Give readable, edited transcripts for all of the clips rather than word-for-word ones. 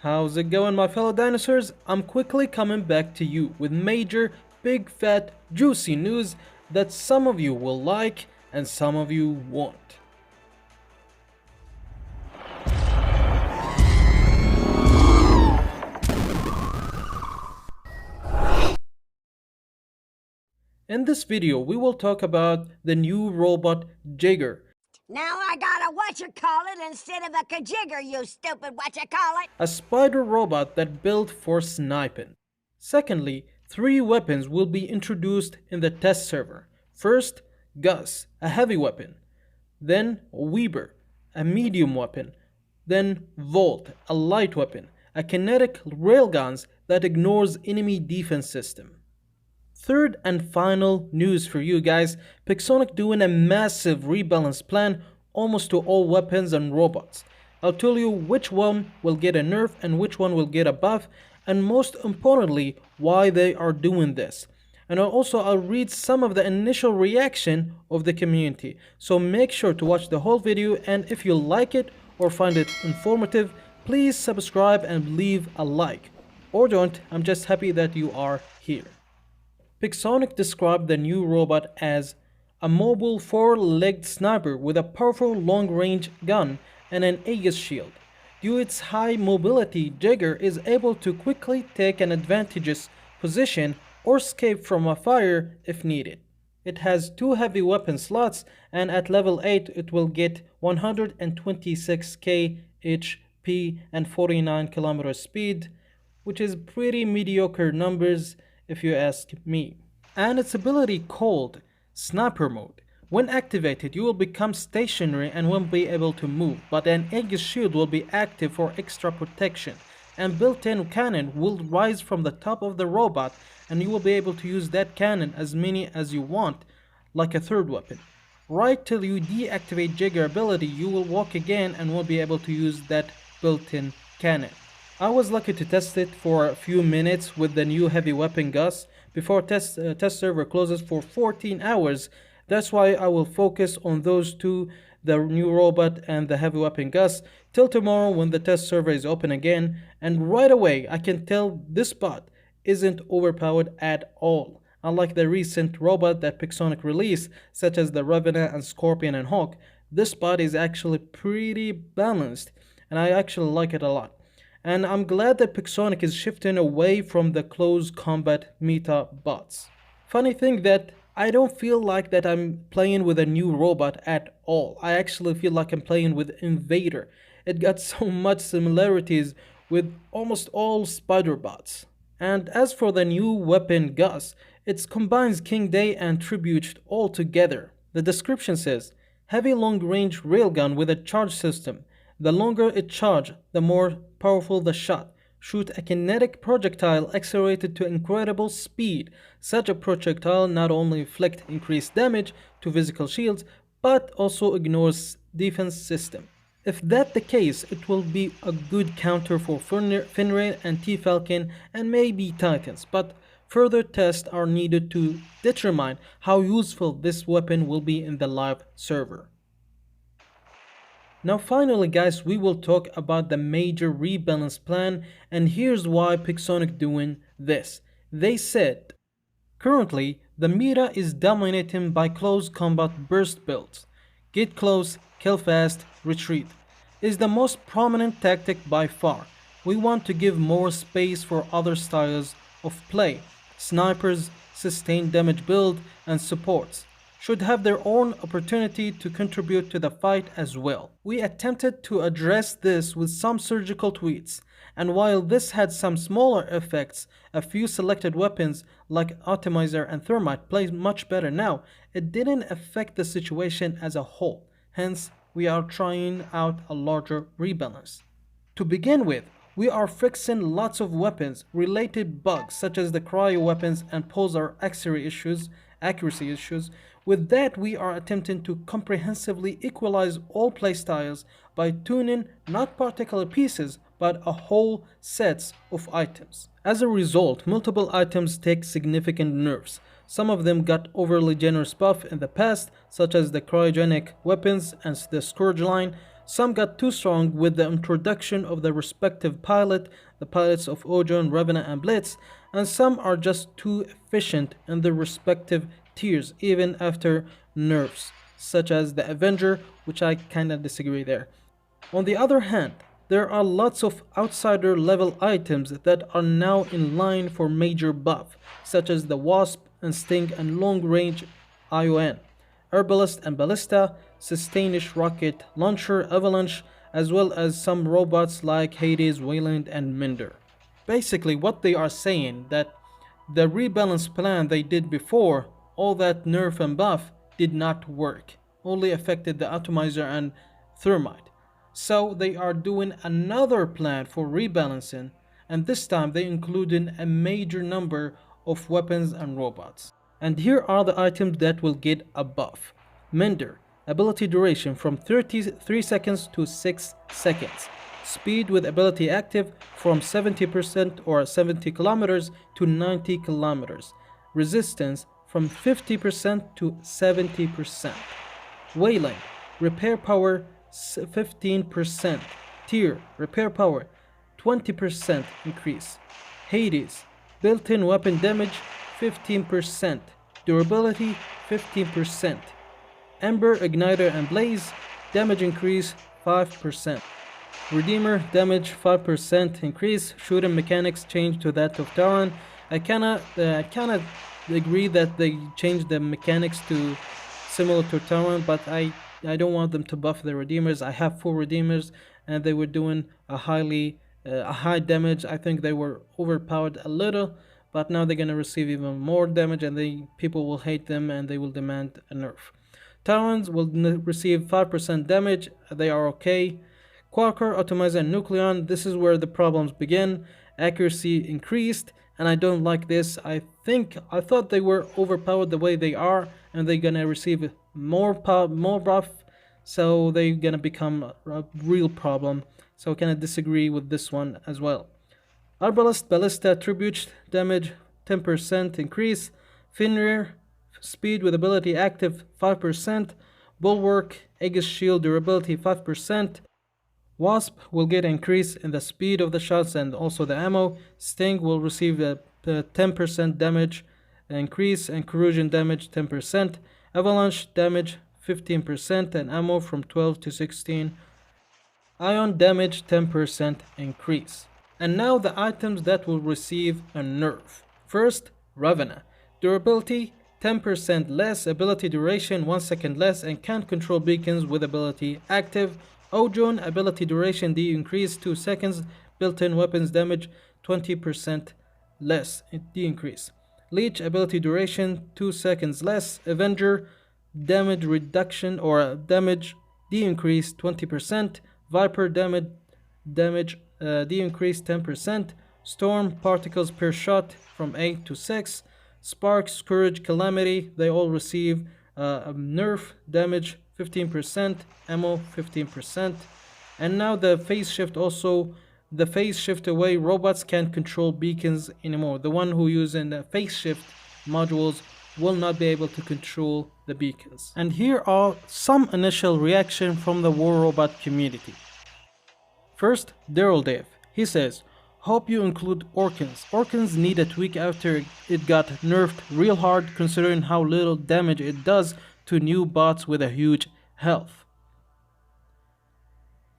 How's it going, my fellow dinosaurs? I'm quickly coming back to you with major, big, fat, juicy news that some of you will like and some of you won't. In this video, we will talk about the new robot Jaeger. Now I got a whatchamacallit instead of a kajjiger, you stupid whatchamacallit. A spider robot that built for sniping. Secondly, 3 weapons will be introduced in the test server. First, Gauss, a heavy weapon. Then Weber, a medium weapon. Then Volt, a light weapon. A kinetic railguns that ignores enemy defense system. Third and final news for you guys, Pixonic doing a massive rebalance plan almost to all weapons and robots. I'll tell you which one will get a nerf and which one will get a buff, and most importantly, why they are doing this. And I'll read some of the initial reaction of the community. So make sure to watch the whole video, and if you like it or find it informative, please subscribe and leave a like. Or don't, I'm just happy that you are here. Pixonic described the new robot as a mobile 4-legged sniper with a powerful long-range gun and an Aegis shield. Due to its high mobility, Jaeger is able to quickly take an advantageous position or escape from a fire if needed. It has 2 heavy weapon slots, and at level 8 it will get 126k HP and 49 km speed, which is pretty mediocre numbers if you ask me. And its ability called Sniper Mode. When activated, you will become stationary and won't be able to move, but an Aegis shield will be active for extra protection, and built-in cannon will rise from the top of the robot, and you will be able to use that cannon as many as you want, like a third weapon. Right till you deactivate Jaeger ability, you will walk again and won't be able to use that built-in cannon. I was lucky to test it for a few minutes with the new heavy weapon Gauss before test server closes for 14 hours. That's why I will focus on those two, the new robot and the heavy weapon Gauss, till tomorrow when the test server is open again, and right away I can tell this bot isn't overpowered at all. Unlike the recent robot that Pixonic released, such as the Revenant and Scorpion and Hawk, this bot is actually pretty balanced, and I actually like it a lot. And I'm glad that Pixonic is shifting away from the close combat meta bots. Funny thing that I don't feel like that I'm playing with a new robot at all. I actually feel like I'm playing with Invader. It got so much similarities with almost all spider bots. And as for the new weapon Gauss, it combines King Day and Tribute all together. The description says, heavy long-range railgun with a charge system. The longer it charges, the more powerful the shot. Shoot a kinetic projectile accelerated to incredible speed. Such a projectile not only inflicts increased damage to physical shields, but also ignores defense system. If that's the case, it will be a good counter for Finray and T-Falcon and maybe Titans, but further tests are needed to determine how useful this weapon will be in the live server. Now finally guys, we will talk about the major rebalance plan, and here's why Pixonic doing this. They said, currently the meta is dominated by close combat burst builds. Get close, kill fast, retreat is the most prominent tactic by far. We want to give more space for other styles of play. Snipers, sustained damage build, and supports should have their own opportunity to contribute to the fight as well. We attempted to address this with some surgical tweaks, and while this had some smaller effects, a few selected weapons like Atomizer and Thermite play much better now, it didn't affect the situation as a whole. Hence, we are trying out a larger rebalance. To begin with, we are fixing lots of weapons related bugs such as the cryo weapons and pulsar accuracy issues. With that, we are attempting to comprehensively equalize all playstyles by tuning not particular pieces but a whole sets of items. As a result, multiple items take significant nerfs. Some of them got overly generous buff in the past, such as the cryogenic weapons and the Scourge line. Some got too strong with the introduction of the respective the pilots of Ojon, Revenant, and Blitz, and some are just too efficient in their respective tiers even after nerfs, such as the Avenger, which I kinda disagree there. On the other hand, there are lots of outsider level items that are now in line for major buff, such as the Wasp and Sting and long range ION, Herbalist and Ballista, Sustainish Rocket Launcher, Avalanche, as well as some robots like Hades, Wayland, and Minder. Basically, what they are saying that the rebalance plan they did before, all that nerf and buff, did not work, only affected the atomizer and thermite. So they are doing another plan for rebalancing, and this time they included a major number of weapons and robots. And here are the items that will get a buff. Mender, ability duration from 33 seconds to 6 seconds. Speed with ability active from 70% or 70 kilometers to 90 kilometers. Resistance from 50% to 70%. Wayland, repair power 15%. Tier, repair power 20% increase. Hades, built-in weapon damage 15%. Durability 15%. Ember, Igniter, and Blaze, damage increase 5%. Redeemer, damage 5% increase. Shooting mechanics change to that of Taran. I cannot agree that they changed the mechanics to similar to Taran, but I don't want them to buff the Redeemers. I have 4 Redeemers, and they were doing a high damage. I think they were overpowered a little, but now they're gonna receive even more damage, and people will hate them, and they will demand a nerf. Talons will receive 5% damage. They are okay. Quaker, Atomizer, and Nucleon, this is where the problems begin. Accuracy increased, and I don't like this. I thought they were overpowered the way they are, and they're gonna receive more buff, so they're gonna become a real problem. So I kinda disagree with this one as well. Arbalest, Ballista, Tribute, damage 10% increase. Fenrir, speed with ability active 5%. Bulwark, Aegis shield durability 5%. Wasp will get increase in the speed of the shots and also the ammo. Sting will receive a 10% damage increase and corrosion damage 10%. Avalanche damage 15% and ammo from 12 to 16. Ion damage 10% increase. And now the items that will receive a nerf. First, Ravana. Durability 10% less, ability duration 1 second less, and can't control beacons with ability active. Ojon, ability duration decrease 2 seconds, built-in weapons damage 20% less, decrease. Leech, ability duration 2 seconds less. Avenger, damage reduction or damage decrease 20%. Viper, damage decrease 10%. Storm, particles per shot from 8 to 6. Spark, Scourge, Calamity, they all receive a nerf, damage 15%, ammo 15%. And now the phase shift also, the phase shift away, robots can't control beacons anymore. The one who using the phase shift modules will not be able to control the beacons. And here are some initial reaction from the War Robot community. First, Daryl Dave, he says, hope you include Orkans. Orkans need a tweak after it got nerfed real hard considering how little damage it does to new bots with a huge health.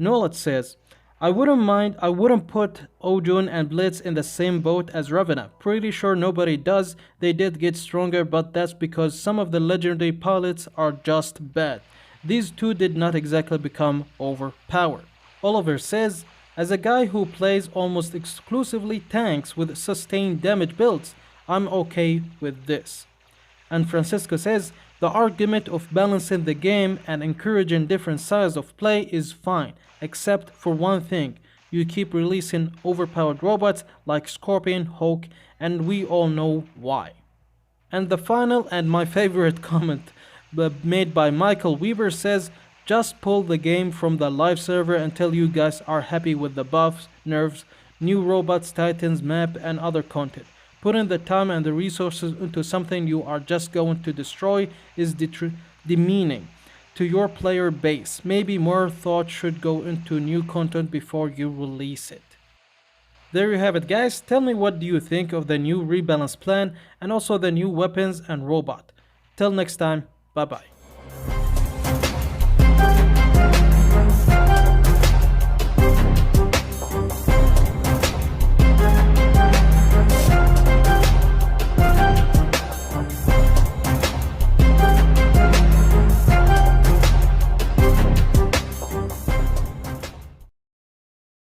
Nolet says, I wouldn't put Ojon and Blitz in the same boat as Ravana. Pretty sure nobody does. They did get stronger, but that's because some of the legendary pilots are just bad. These two did not exactly become overpowered. Oliver says, as a guy who plays almost exclusively tanks with sustained damage builds, I'm okay with this. And Francisco says, the argument of balancing the game and encouraging different styles of play is fine, except for one thing. You keep releasing overpowered robots like Scorpion, Hulk, and we all know why. And the final and my favorite comment made by Michael Weaver says, just pull the game from the live server until you guys are happy with the buffs, nerfs, new robots, titans, map, and other content. Putting the time and the resources into something you are just going to destroy is demeaning. to your player base. Maybe more thought should go into new content before you release it. There you have it, guys. Tell me, what do you think of the new rebalance plan and also the new weapons and robot. Till next time, bye bye.